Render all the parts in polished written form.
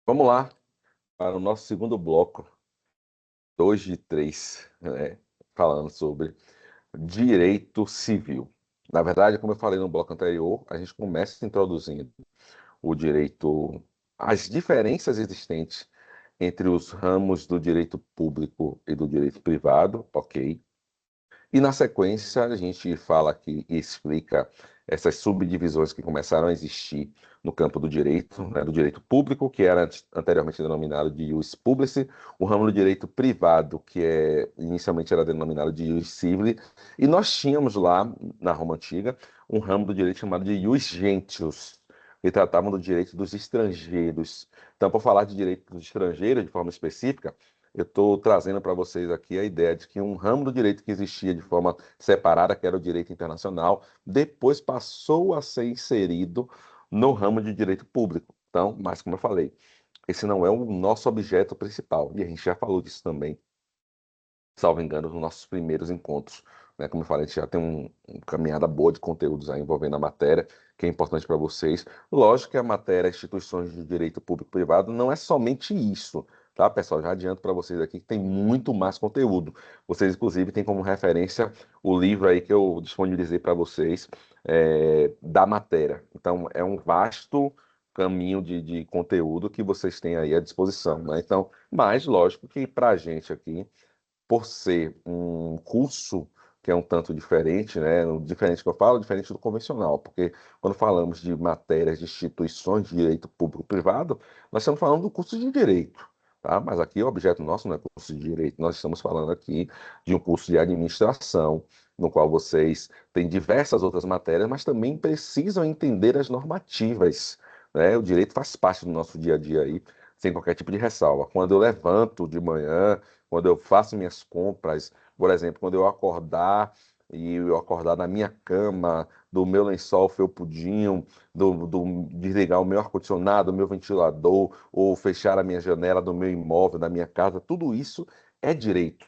Vamos lá para o nosso segundo bloco, 2 de 3, né, falando sobre direito civil. Na verdade, como eu falei no bloco anterior, a gente começa introduzindo o direito, as diferenças existentes entre os ramos do direito público e do direito privado, ok? E na sequência a gente fala aqui e explica essas subdivisões que começaram a existir no campo do direito, né, do direito público, que era anteriormente denominado de ius publici, o ramo do direito privado, que inicialmente era denominado de ius civili, e nós tínhamos lá, na Roma Antiga, um ramo do direito chamado de ius gentius, que tratavam do direito dos estrangeiros. Então, para falar de direito dos estrangeiros de forma específica, eu estou trazendo para vocês aqui a ideia de que um ramo do direito que existia de forma separada, que era o direito internacional, depois passou a ser inserido no ramo de direito público. Então, mas como eu falei, esse não é o nosso objeto principal, e a gente já falou disso também, salvo engano, nos nossos primeiros encontros. Né? Como eu falei, a gente já tem uma caminhada boa de conteúdos aí envolvendo a matéria, que é importante para vocês. Lógico que a matéria instituições de direito público e privado não é somente isso, tá, pessoal? Já adianto para vocês aqui que tem muito mais conteúdo. Vocês, inclusive, têm como referência o livro aí que eu disponibilizei para vocês, da matéria. Então, é um vasto caminho de conteúdo que vocês têm aí à disposição, né? Então, mas lógico que para a gente aqui por ser um curso que é um tanto diferente, né? Diferente que eu falo, diferente do convencional, porque quando falamos de matérias de instituições de direito público-privado, nós estamos falando do curso de direito, tá? Mas aqui o objeto nosso não é curso de direito, nós estamos falando aqui de um curso de administração, no qual vocês têm diversas outras matérias, mas também precisam entender as normativas, né? O direito faz parte do nosso dia a dia aí, sem qualquer tipo de ressalva. Quando eu levanto de manhã, quando eu faço minhas compras, por exemplo, quando eu acordar e eu acordar na minha cama, do meu lençol felpudinho, desligar o meu ar-condicionado, o meu ventilador, ou fechar a minha janela do meu imóvel, da minha casa, tudo isso é direito.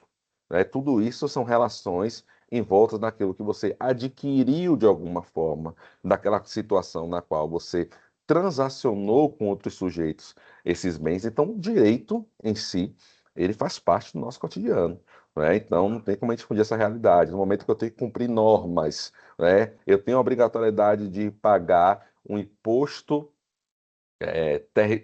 Né? Tudo isso são relações em volta daquilo que você adquiriu de alguma forma, daquela situação na qual você transacionou com outros sujeitos esses bens. Então, o direito em si ele faz parte do nosso cotidiano. Né? Então, não tem como a gente fugir dessa realidade. No momento que eu tenho que cumprir normas, né? Eu tenho a obrigatoriedade de pagar um imposto,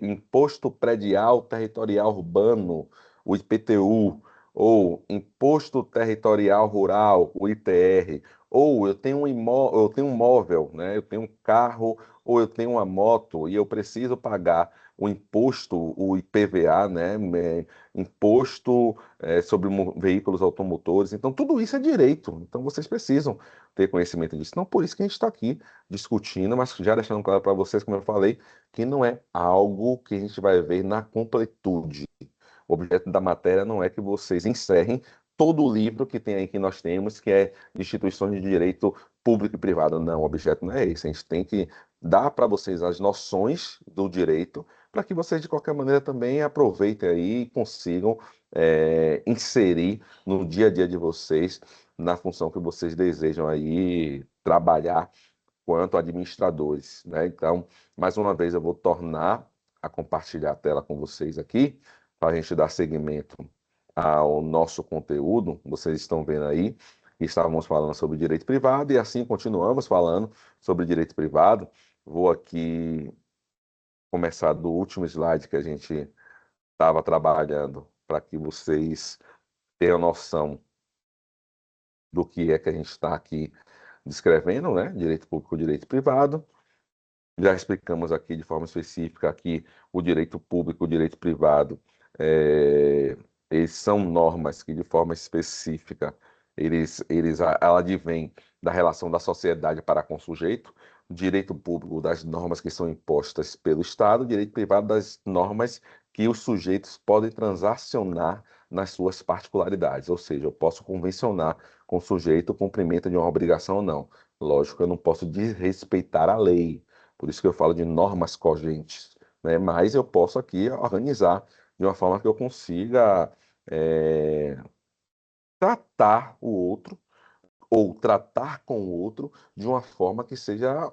imposto predial territorial urbano, o IPTU, ou imposto territorial rural, o ITR, ou eu tenho um móvel, né? Eu tenho um carro ou eu tenho uma moto e eu preciso pagar o imposto, o IPVA, né? Imposto sobre veículos automotores. Então, tudo isso é direito. Então, vocês precisam ter conhecimento disso. Não por isso que a gente está aqui discutindo, mas já deixando claro para vocês, como eu falei, que não é algo que a gente vai ver na completude. O objeto da matéria não é que vocês encerrem todo o livro que tem aí que nós temos, que é de instituições de direito público e privado. Não, o objeto não é esse. A gente tem que dar para vocês as noções do direito, para que vocês, de qualquer maneira, também aproveitem aí e consigam inserir no dia a dia de vocês, na função que vocês desejam aí trabalhar quanto administradores, né? Então, mais uma vez, eu vou tornar a compartilhar a tela com vocês aqui, para a gente dar seguimento ao nosso conteúdo. Vocês estão vendo aí que estávamos falando sobre direito privado e assim continuamos falando sobre direito privado. Vou aqui começar do último slide que a gente estava trabalhando, para que vocês tenham noção do que é que a gente está aqui descrevendo, né? Direito público e direito privado. Já explicamos aqui de forma específica que o direito público e o direito privado, é, eles são normas que de forma específica ela advém da relação da sociedade para com o sujeito, o direito público das normas que são impostas pelo Estado, o direito privado das normas que os sujeitos podem transacionar nas suas particularidades, ou seja, eu posso convencionar com o sujeito o cumprimento de uma obrigação ou não. Lógico, eu não posso desrespeitar a lei, por isso que eu falo de normas cogentes, né? Mas eu posso aqui organizar de uma forma que eu consiga é, tratar o outro ou tratar com o outro de uma forma que seja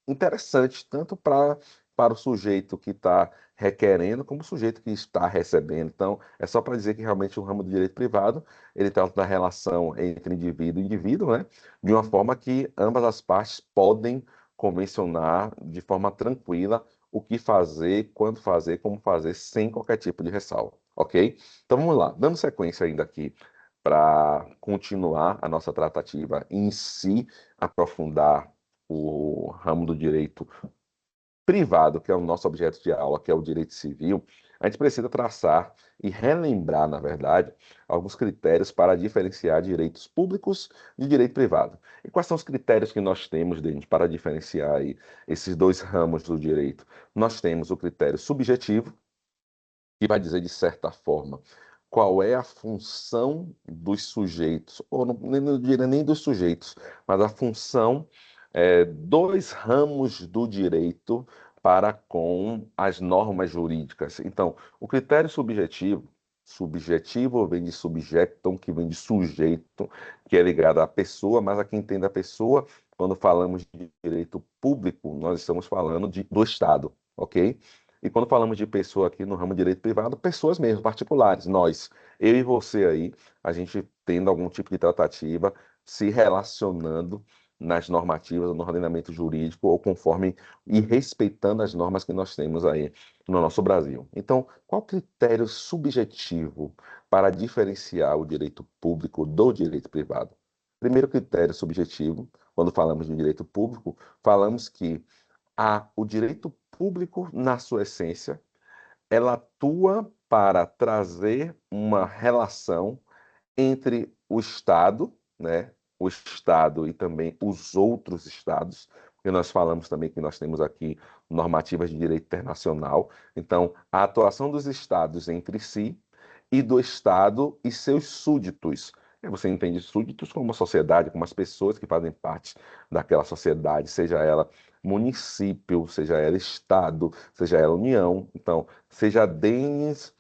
interessante, tanto para para o sujeito que está requerendo, como o sujeito que está recebendo. Então, é só para dizer que realmente o ramo do direito privado, ele trata da relação entre indivíduo e indivíduo, né? De uma forma que ambas as partes podem convencionar de forma tranquila o que fazer, quando fazer, como fazer, sem qualquer tipo de ressalva, ok? Então vamos lá, dando sequência ainda aqui para continuar a nossa tratativa em si, aprofundar o ramo do direito privado, que é o nosso objeto de aula, que é o direito civil, a gente precisa traçar e relembrar, na verdade, alguns critérios para diferenciar direitos públicos de direito privado. E quais são os critérios que nós temos, gente, para diferenciar aí esses dois ramos do direito? Nós temos o critério subjetivo, que vai dizer, de certa forma, qual é a função dos sujeitos, ou não diria nem dos sujeitos, mas a função dos ramos do direito para com as normas jurídicas. Então, o critério subjetivo, subjetivo vem de subjectum, que vem de sujeito, que é ligado à pessoa, mas a quem entende a pessoa, quando falamos de direito público, nós estamos falando do Estado, ok? E quando falamos de pessoa aqui no ramo de direito privado, pessoas mesmo, particulares, nós, eu e você aí, a gente tendo algum tipo de tratativa, se relacionando nas normativas, no ordenamento jurídico, ou conforme e respeitando as normas que nós temos aí no nosso Brasil. Então, qual critério subjetivo para diferenciar o direito público do direito privado? Primeiro critério subjetivo, quando falamos de direito público, falamos que o direito público, na sua essência, ela atua para trazer uma relação entre o Estado, né, o Estado e também os outros Estados, porque nós falamos também que nós temos aqui normativas de direito internacional. Então, a atuação dos Estados entre si e do Estado e seus súditos. E você entende súditos como a sociedade, como as pessoas que fazem parte daquela sociedade, seja ela município, seja ela Estado, seja ela União. Então, seja deles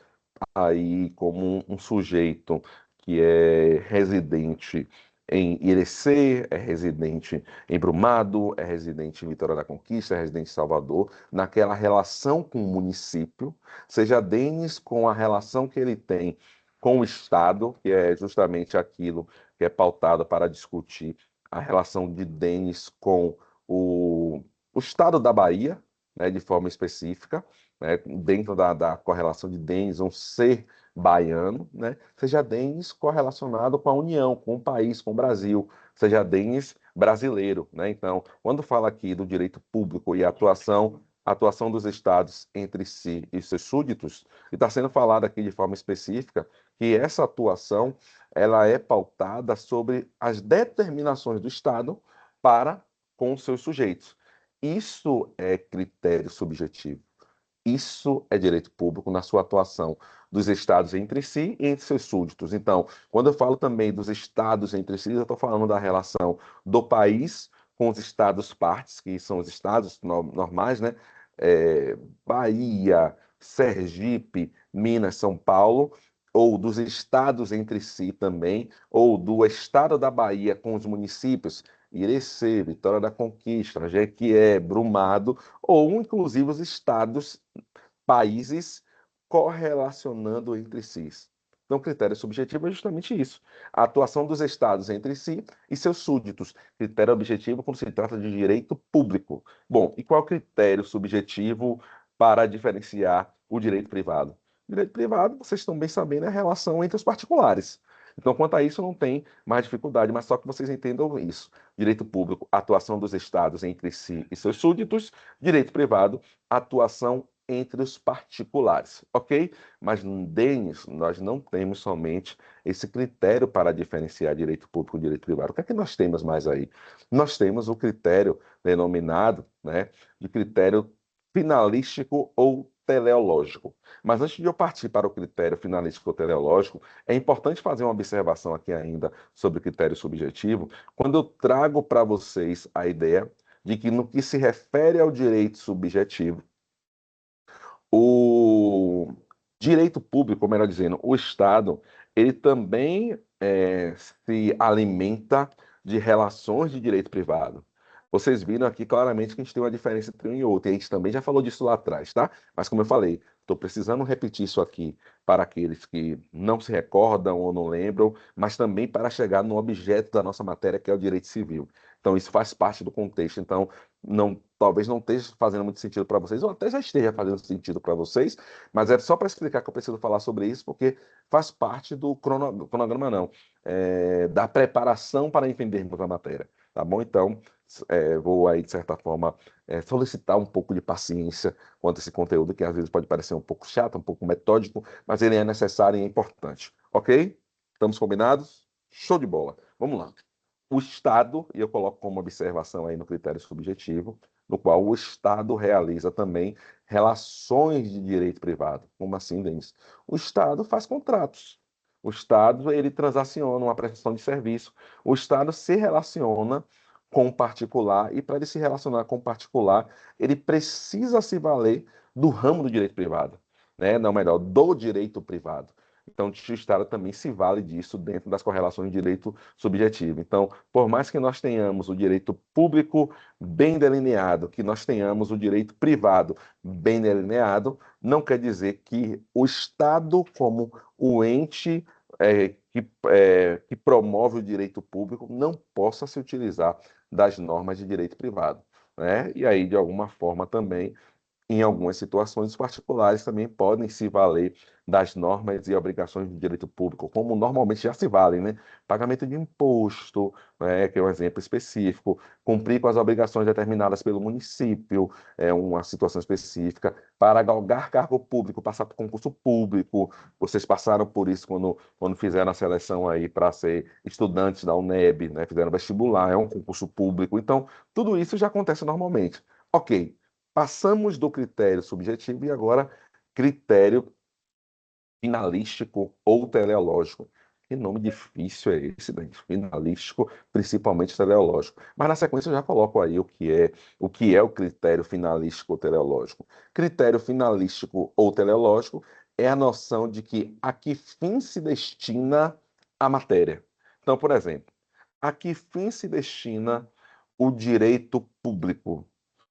aí como um sujeito que é residente em Irecê, é residente em Brumado, é residente em Vitória da Conquista, é residente em Salvador, naquela relação com o município, seja deles com a relação que ele tem com o Estado, que é justamente aquilo que é pautado para discutir a relação de Denis com o Estado da Bahia, né, de forma específica, né, dentro da correlação de Denis, um ser baiano, né, seja Denis correlacionado com a União, com o país, com o Brasil, seja Denis brasileiro. Né? Então, quando fala aqui do direito público e a atuação dos estados entre si e seus súditos, e está sendo falado aqui de forma específica que essa atuação ela é pautada sobre as determinações do Estado para com os seus sujeitos. Isso é critério subjetivo. Isso é direito público na sua atuação dos estados entre si e entre seus súditos. Então, quando eu falo também dos estados entre si, eu estou falando da relação do país com os estados partes, que são os estados normais, né? É, Bahia, Sergipe, Minas, São Paulo, ou dos estados entre si também, ou do estado da Bahia com os municípios, Irecê, Vitória da Conquista, Jequié, Brumado, ou inclusive os estados países correlacionando entre si. Então, o critério subjetivo é justamente isso: a atuação dos estados entre si e seus súditos. Critério objetivo quando se trata de direito público. Bom, e qual é o critério subjetivo para diferenciar o direito privado? O direito privado, vocês estão bem sabendo, é a relação entre os particulares. Então, quanto a isso, não tem mais dificuldade, mas só que vocês entendam isso. Direito público, atuação dos estados entre si e seus súditos. Direito privado, atuação entre os particulares, ok? Mas, Denis, nós não temos somente esse critério para diferenciar direito público e direito privado. O que é que nós temos mais aí? Nós temos o critério denominado, né, de critério finalístico ou teleológico. Mas antes de eu partir para o critério finalístico ou teleológico, é importante fazer uma observação aqui ainda sobre o critério subjetivo, quando eu trago para vocês a ideia de que no que se refere ao direito subjetivo, o direito público, ou melhor dizendo, o Estado, ele também se alimenta de relações de direito privado. Vocês viram aqui claramente que a gente tem uma diferença entre um e outro, e a gente também já falou disso lá atrás, tá? Mas como eu falei, estou precisando repetir isso aqui para aqueles que não se recordam ou não lembram, mas também para chegar no objeto da nossa matéria, que é o direito civil. Então, isso faz parte do contexto. Então, não, talvez não esteja fazendo muito sentido para vocês, ou até já esteja fazendo sentido para vocês, mas é só para explicar que eu preciso falar sobre isso, porque faz parte do cronograma, não, da preparação para entendermos a matéria. Tá bom? Então, vou aí, de certa forma, solicitar um pouco de paciência quanto a esse conteúdo, que às vezes pode parecer um pouco chato, um pouco metódico, mas ele é necessário e é importante. Ok? Estamos combinados? Show de bola. Vamos lá. O Estado, e eu coloco como observação aí no critério subjetivo, no qual o Estado realiza também relações de direito privado. Como assim, Denis? O Estado faz contratos. O Estado, ele transaciona uma prestação de serviço. O Estado se relaciona com o particular e para ele se relacionar com o particular, ele precisa se valer do ramo do direito privado, né? Não, melhor, do direito privado. Então, o Estado também se vale disso dentro das correlações de direito subjetivo. Então, por mais que nós tenhamos o direito público bem delineado, que nós tenhamos o direito privado bem delineado, não quer dizer que o Estado, como o ente que promove o direito público, não possa se utilizar das normas de direito privado, né? E aí, de alguma forma, também em algumas situações, os particulares também podem se valer das normas e obrigações do direito público, como normalmente já se valem, né? Pagamento de imposto, né, que é um exemplo específico, cumprir com as obrigações determinadas pelo município, é uma situação específica, para galgar cargo público, passar por concurso público. Vocês passaram por isso quando fizeram a seleção aí para ser estudantes da UNEB, né? Fizeram vestibular, é um concurso público. Então, tudo isso já acontece normalmente. Ok. Passamos do critério subjetivo e agora critério finalístico ou teleológico. Que nome difícil é esse, daí? Finalístico, principalmente teleológico. Mas na sequência eu já coloco aí o que é o critério finalístico ou teleológico. Critério finalístico ou teleológico é a noção de que a que fim se destina a matéria. Então, por exemplo, a que fim se destina o direito público?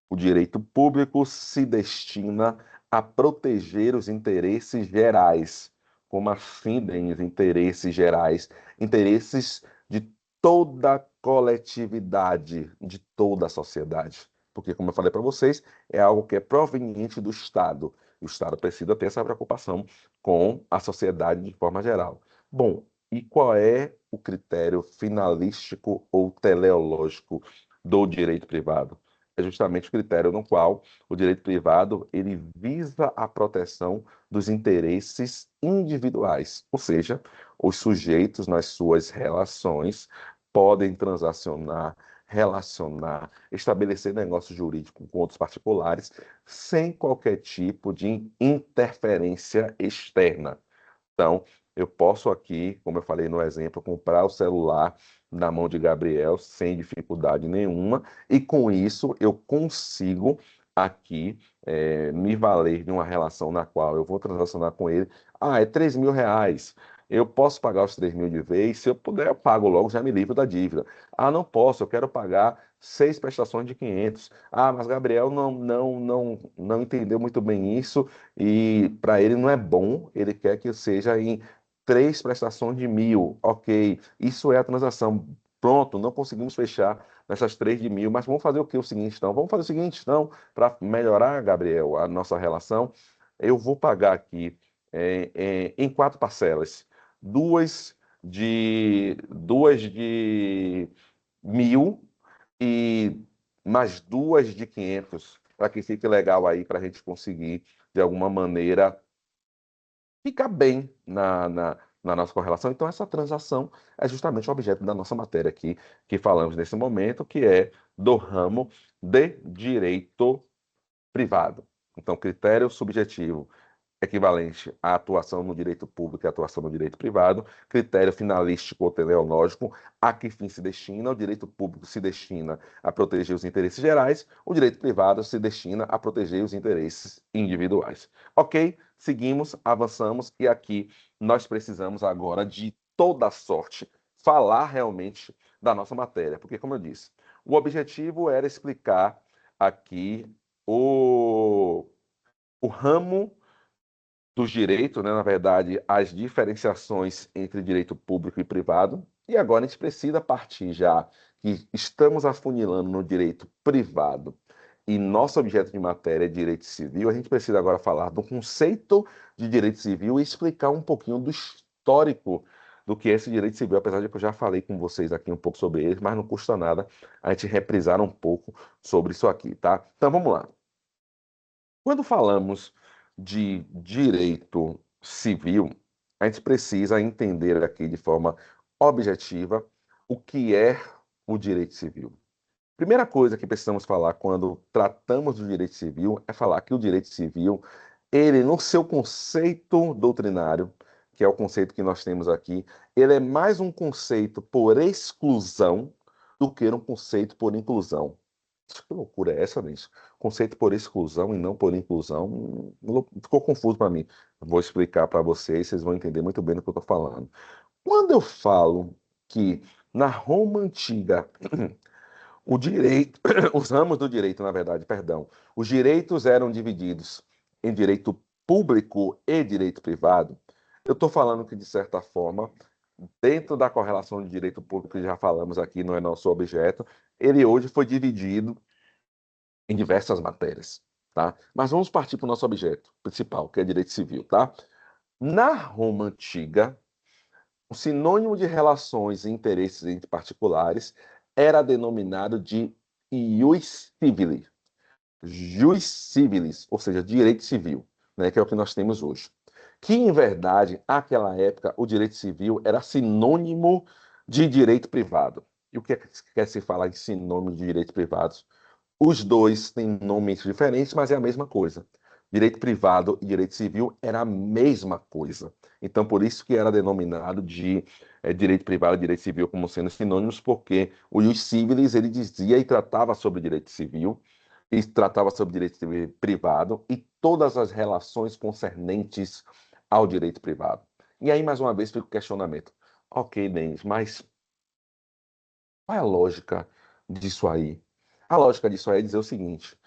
O direito público se destina a proteger os interesses gerais. Como assim, Denis? Interesses gerais? Interesses de toda a coletividade, de toda a sociedade. Porque, como eu falei para vocês, é algo que é proveniente do Estado. E o Estado precisa ter essa preocupação com a sociedade de forma geral. Bom, e qual é o critério finalístico ou teleológico do direito privado? É justamente o critério no qual o direito privado ele visa a proteção dos interesses individuais, ou seja, os sujeitos nas suas relações podem transacionar, relacionar, estabelecer negócio jurídico com outros particulares sem qualquer tipo de interferência externa. Então, eu posso aqui, como eu falei no exemplo, comprar o celular na mão de Gabriel sem dificuldade nenhuma, e com isso eu consigo aqui me valer de uma relação na qual eu vou transacionar com ele. Ah, é R$ 3.000. Eu posso pagar os 3.000 de vez? Se eu puder, eu pago logo, já me livro da dívida. Ah, não posso, eu quero pagar 6 prestações de 500. Ah, mas Gabriel não entendeu muito bem isso e para ele não é bom, ele quer que seja em 3 prestações de 1.000. Ok, isso é a transação. Pronto, não conseguimos fechar nessas 3 de 1.000, mas vamos fazer o que? O seguinte, então? Vamos fazer o seguinte, então, para melhorar, Gabriel, a nossa relação, eu vou pagar aqui em 4 parcelas. Duas de 1.000 e mais 2 de 500, para que fique legal aí, para a gente conseguir, de alguma maneira, ficar bem na nossa correlação. Então, essa transação é justamente o objeto da nossa matéria aqui, que falamos nesse momento, que é do ramo de direito privado. Então, critério subjetivo equivalente à atuação no direito público e atuação no direito privado, critério finalístico ou teleológico, a que fim se destina, o direito público se destina a proteger os interesses gerais, o direito privado se destina a proteger os interesses individuais. Ok? Seguimos, avançamos, e aqui nós precisamos agora de toda sorte falar realmente da nossa matéria, porque, como eu disse, O objetivo era explicar aqui o ramo dos direitos, né? Na verdade, as diferenciações entre direito público e privado. E agora a gente precisa partir já que estamos afunilando no direito privado e nosso objeto de matéria é direito civil, a gente precisa agora falar do conceito de direito civil e explicar um pouquinho do histórico do que é esse direito civil, apesar de que eu já falei com vocês aqui um pouco sobre ele, mas não custa nada a gente reprisar um pouco sobre isso aqui, tá? Então vamos lá. Quando falamos de direito civil, a gente precisa entender aqui de forma objetiva o que é o direito civil. Primeira coisa que precisamos falar quando tratamos do direito civil é falar que o direito civil, ele no seu conceito doutrinário, que é o conceito que nós temos aqui, ele é mais um conceito por exclusão do que um conceito por inclusão. Que loucura é essa, gente? Conceito por exclusão e não por inclusão. Ficou confuso para mim. Vou explicar para vocês, vocês vão entender muito bem do que eu estou falando. Quando eu falo que na Roma antiga, o direito, os ramos do direito, na verdade, perdão, os direitos eram divididos em direito público e direito privado, eu estou falando que, de certa forma, dentro da correlação de direito público, que já falamos aqui, não é nosso objeto, ele hoje foi dividido em diversas matérias, tá? Mas vamos partir para o nosso objeto principal, que é direito civil, tá? Na Roma antiga, o sinônimo de relações e interesses entre particulares era denominado de ius civili, jus civilis, ou seja, direito civil, né, que é o que nós temos hoje. Que, em verdade, naquela época, o direito civil era sinônimo de direito privado. E o que é que quer se falar em sinônimo de direitos privados? Os dois têm nomes diferentes, mas é a mesma coisa. Direito privado e direito civil era a mesma coisa. Então, por isso que era denominado de direito privado e direito civil como sendo sinônimos, porque o ius civilis, ele dizia e tratava sobre direito civil, e tratava sobre direito civil privado e todas as relações concernentes ao direito privado. E aí, mais uma vez, fica o questionamento. Ok, Denis, mas qual é a lógica disso aí? A lógica disso aí é dizer o seguinte: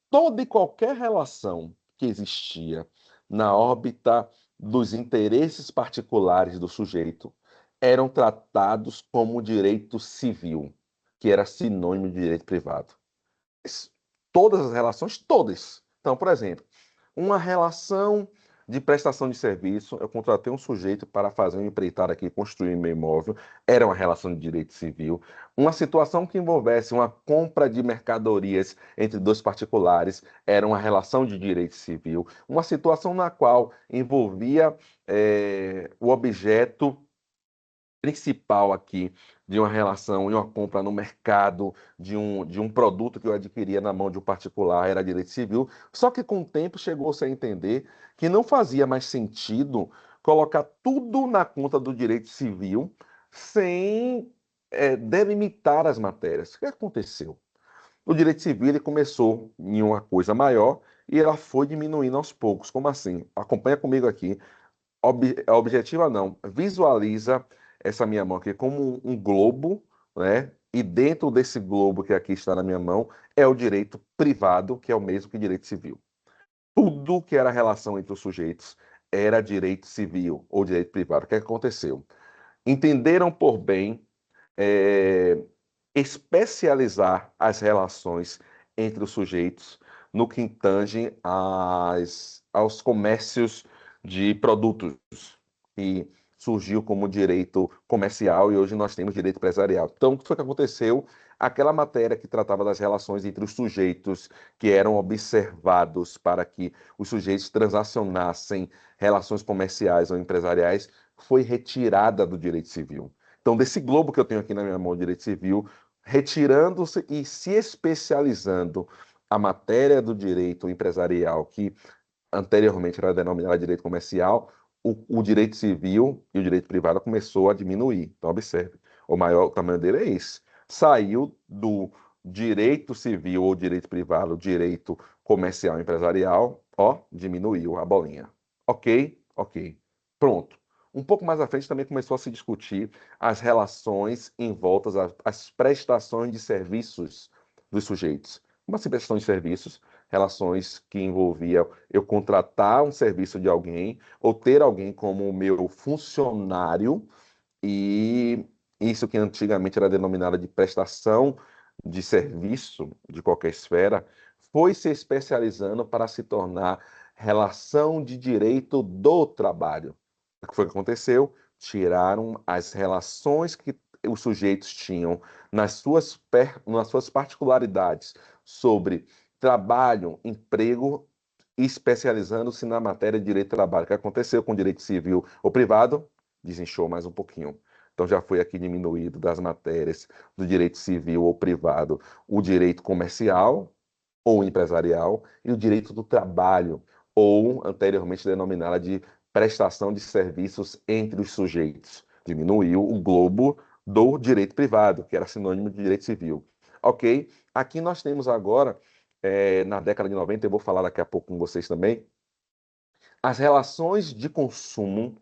toda e qualquer relação que existia na órbita dos interesses particulares do sujeito eram tratados como direito civil, que era sinônimo de direito privado. Todas as relações, todas. Então, por exemplo, uma relação de prestação de serviço, eu contratei um sujeito para fazer um empreitada aqui, construir meu imóvel, era uma relação de direito civil. Uma situação que envolvesse uma compra de mercadorias entre dois particulares, era uma relação de direito civil. Uma situação na qual envolvia o objeto principal aqui de uma relação e uma compra no mercado de um produto que eu adquiria na mão de um particular era direito civil, só que com o tempo chegou-se a entender que não fazia mais sentido colocar tudo na conta do direito civil sem delimitar as matérias. O que aconteceu? O direito civil ele começou em uma coisa maior e ela foi diminuindo aos poucos. Como assim? Acompanha comigo aqui. Objetiva não, visualiza essa minha mão aqui como um globo, né? E dentro desse globo que aqui está na minha mão é o direito privado, que é o mesmo que direito civil. Tudo que era relação entre os sujeitos era direito civil ou direito privado. O que aconteceu? Entenderam por bem é, especializar as relações entre os sujeitos no que tange aos comércios de produtos, que surgiu como direito comercial e hoje nós temos direito empresarial. Então, o que foi que aconteceu? Aquela matéria que tratava das relações entre os sujeitos que eram observados para que os sujeitos transacionassem relações comerciais ou empresariais foi retirada do direito civil. Então, desse globo que eu tenho aqui na minha mão, direito civil, retirando-se e se especializando a matéria do direito empresarial, que anteriormente era denominada direito comercial, o direito civil e o direito privado começou a diminuir. Então, observe, o maior tamanho dele é esse. Saiu do direito civil ou direito privado, direito comercial e empresarial, ó, diminuiu a bolinha. Ok? Ok. Pronto. Um pouco mais à frente também começou a se discutir as relações em volta às prestações de serviços dos sujeitos. Como assim prestação de serviços? Relações que envolviam eu contratar um serviço de alguém ou ter alguém como meu funcionário, e isso que antigamente era denominado de prestação de serviço de qualquer esfera, foi se especializando para se tornar relação de direito do trabalho. O que foi que aconteceu? Tiraram as relações que os sujeitos tinham nas suas particularidades sobre trabalho, emprego, especializando-se na matéria de direito do trabalho. O que aconteceu com o direito civil ou privado? Desinchou mais um pouquinho. Então já foi aqui diminuído das matérias do direito civil ou privado o direito comercial ou empresarial e o direito do trabalho, ou anteriormente denominada de prestação de serviços entre os sujeitos. Diminuiu o globo do direito privado, que era sinônimo de direito civil. Ok? Aqui nós temos agora, na década de 90, eu vou falar daqui a pouco com vocês também, as relações de consumo,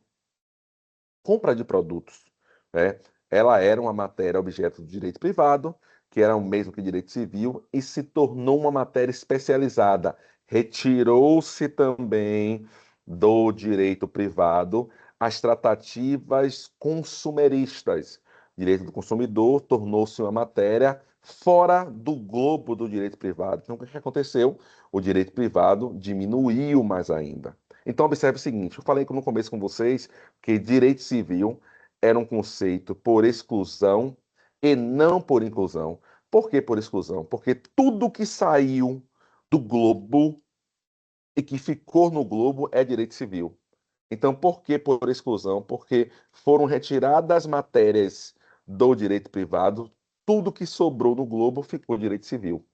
compra de produtos, né? Ela era uma matéria objeto do direito privado, que era o mesmo que direito civil, e se tornou uma matéria especializada. Retirou-se também do direito privado as tratativas consumeristas. Direito do consumidor tornou-se uma matéria fora do globo do direito privado. Então, o que aconteceu? O direito privado diminuiu mais ainda. Então, observe o seguinte: eu falei no começo com vocês que direito civil era um conceito por exclusão e não por inclusão. Por que por exclusão? Porque tudo que saiu do globo e que ficou no globo é direito civil. Então, por que por exclusão? Porque foram retiradas matérias do direito privado, tudo que sobrou no globo ficou direito civil.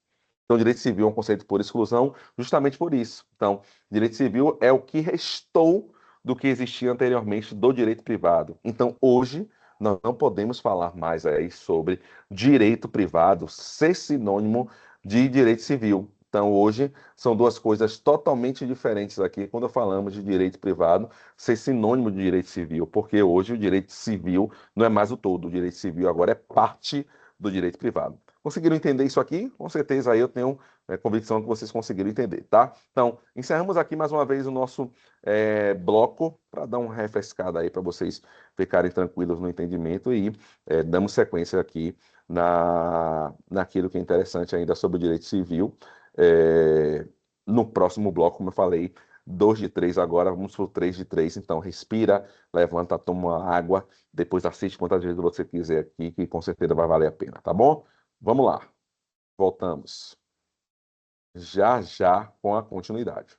Então, direito civil é um conceito por exclusão, justamente por isso. Então, direito civil é o que restou do que existia anteriormente do direito privado. Então, hoje, nós não podemos falar mais aí sobre direito privado ser sinônimo de direito civil. Então, hoje, são duas coisas totalmente diferentes aqui quando falamos de direito privado ser sinônimo de direito civil, porque hoje o direito civil não é mais o todo, o direito civil agora é parte do direito privado. Conseguiram entender isso aqui? Com certeza aí eu tenho convicção que vocês conseguiram entender, tá? Então, encerramos aqui mais uma vez o nosso bloco para dar uma refrescada aí para vocês ficarem tranquilos no entendimento e damos sequência aqui naquilo que é interessante ainda sobre o direito civil. No próximo bloco, como eu falei, 2 de 3 agora, vamos para o 3 de 3. Então, respira, levanta, toma água, depois assiste quantas vezes você quiser aqui, que com certeza vai valer a pena, tá bom? Vamos lá, voltamos já já com a continuidade.